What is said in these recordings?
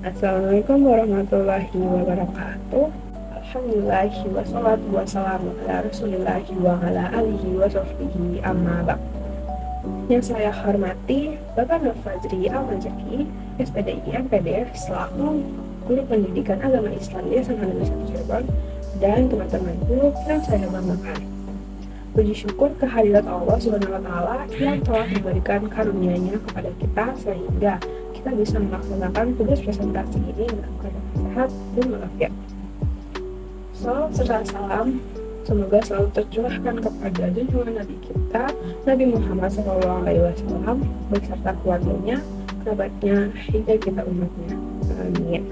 Assalamualaikum warahmatullahi wabarakatuh. Alhamdulillahi wassalatu wassalamu ala rasulillahi wa ala alihi wa sahbihi amma ba'd. Yang saya hormati Bapak Nur Fajri Al-Majaki, SPDI MPD, selaku Guru Pendidikan Agama Islam di SMA Negeri 1 Cirebon, dan teman-temanku yang saya banggakan. Puji syukur kehadirat Allah Subhanahu wa Ta'ala yang telah memberikan karunia-Nya kepada kita sehingga kita bisa melaksanakan tugas presentasi ini dalam keadaan sehat dan walafiat. Salam serta salam semoga selalu tercurahkan kepada junjungan Nabi kita, Nabi Muhammad SAW, beserta keluarganya, kerabatnya, hingga kita umatnya. Amin.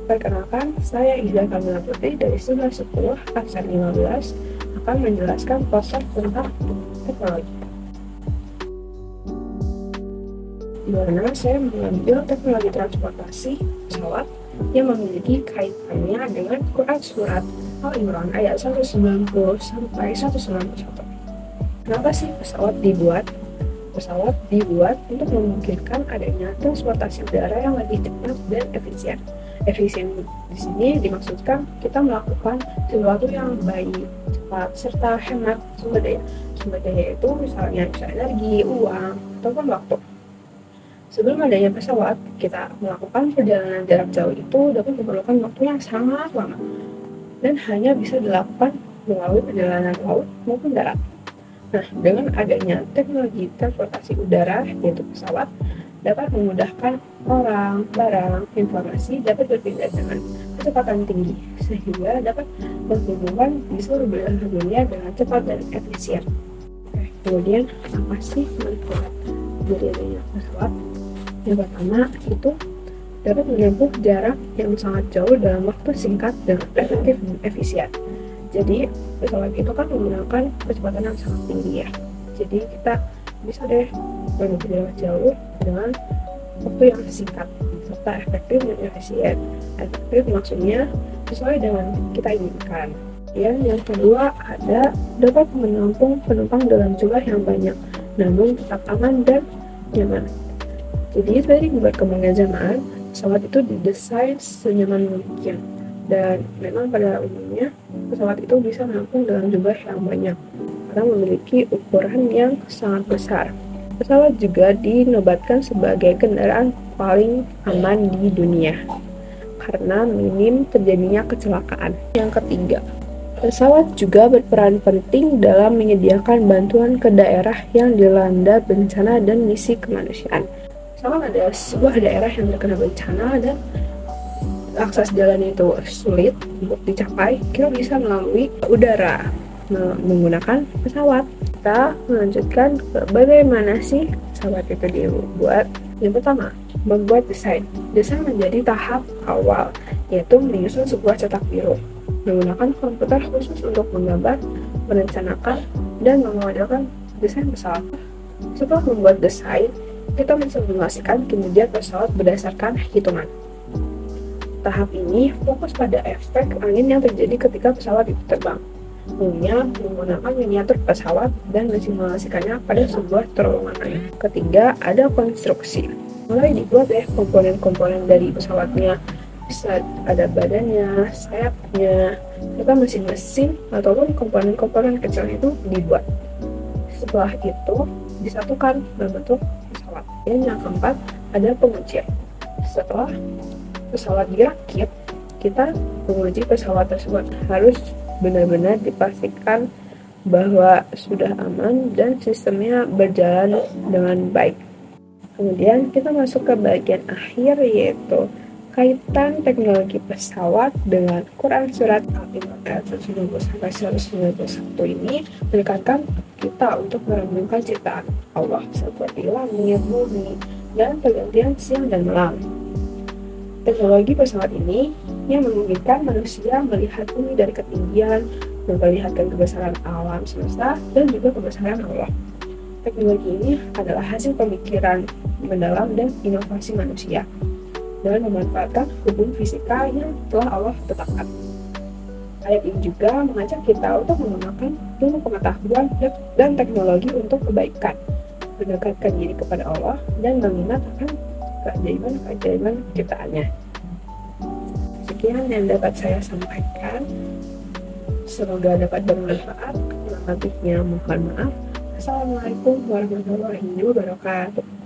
Perkenalkan, saya Iza Kamila Putri dari Sumber 10 Absen 15 akan menjelaskan proses tentang teknologi. Di mana saya mengambil teknologi transportasi pesawat yang memiliki kaitannya dengan Quran Surat Al-Imran ayat 190 sampai 191. Kenapa sih pesawat dibuat? Pesawat dibuat untuk memungkinkan adanya transportasi udara yang lebih cepat dan efisien. Efisien di sini dimaksudkan kita melakukan sesuatu yang baik, cepat, serta hemat sumber daya. Sumber daya itu misalnya bisa energi, uang, ataupun waktu. Sebelum adanya pesawat, kita melakukan perjalanan jarak jauh itu dapat memerlukan waktu yang sangat lama dan hanya bisa dilakukan melalui perjalanan laut maupun darat. Nah, dengan adanya teknologi transportasi udara, yaitu pesawat, dapat memudahkan orang, barang, informasi dapat berpindah dengan kecepatan tinggi, sehingga dapat menghubungkan di seluruh belahan dunia dengan cepat dan efisien. Kemudian, apa sih manfaat dari adanya pesawat? Yang pertama, itu dapat menempuh jarak yang sangat jauh dalam waktu singkat dengan efektif dan efisien. Jadi, pesawat itu kan menggunakan kecepatan yang sangat tinggi ya. Jadi, kita bisa deh menempuh jarak jauh dengan waktu yang singkat serta efektif dan efisien. Efektif maksudnya sesuai dengan kita inginkan. Yang kedua ada dapat menampung penumpang dalam jumlah yang banyak, namun tetap aman dan nyaman. Jadi dari berkembangnya zaman, pesawat itu didesain senyaman mungkin, dan memang pada umumnya pesawat itu bisa menampung dalam jumlah yang banyak karena memiliki ukuran yang sangat besar. Pesawat juga dinobatkan sebagai kendaraan paling aman di dunia karena minim terjadinya kecelakaan. Yang ketiga, pesawat juga berperan penting dalam menyediakan bantuan ke daerah yang dilanda bencana dan misi kemanusiaan. Misalkan ada sebuah daerah yang terkena bencana dan akses jalan itu sulit untuk dicapai, kita bisa melalui udara menggunakan pesawat. Kita melanjutkan ke bagaimana sih pesawat itu dibuat. Yang pertama, membuat desain. Desain menjadi tahap awal, yaitu menyusun sebuah cetak biru menggunakan komputer khusus untuk menggambar, merencanakan, dan memodelkan desain pesawat. Setelah membuat desain, kita mensimulasikan kinerja pesawat berdasarkan hitungan. Tahap ini fokus pada efek angin yang terjadi ketika pesawat itu terbang. Umumnya menggunakan miniatur pesawat dan mensimulasikannya pada sebuah terowongan air. Ketiga, ada konstruksi. Mulai dibuat komponen-komponen dari pesawatnya. Bisa ada badannya, sayapnya, serta mesin-mesin ataupun komponen-komponen kecil itu dibuat. Setelah itu disatukan berbentuk pesawat. Yang keempat, ada pengujian. Setelah pesawat dirakit, kita menguji pesawat tersebut. Harus benar-benar dipastikan bahwa sudah aman dan sistemnya berjalan dengan baik. Kemudian kita masuk ke bagian akhir, yaitu kaitan teknologi pesawat dengan Quran Surat Al-Imran ayat 190-191 ini menekankan kita untuk merenungkan ciptaan Allah seperti langit, bumi, dan pergantian siang dan malam. Teknologi pesawat ini yang memungkinkan manusia melihat bumi dari ketinggian, memperlihatkan kebesaran alam semesta, dan juga kebesaran Allah. Teknologi ini adalah hasil pemikiran mendalam dan inovasi manusia dengan memanfaatkan hukum fisika yang telah Allah tetapkan. Ayat ini juga mengajak kita untuk menggunakan ilmu pengetahuan dan teknologi untuk kebaikan, mendekatkan diri kepada Allah, dan mengingat akan keajaiban-keajaiban ciptaannya. sekian yang dapat saya sampaikan. Semoga dapat bermanfaat. Kurang lebihnya mohon maaf. Assalamualaikum warahmatullahi wabarakatuh.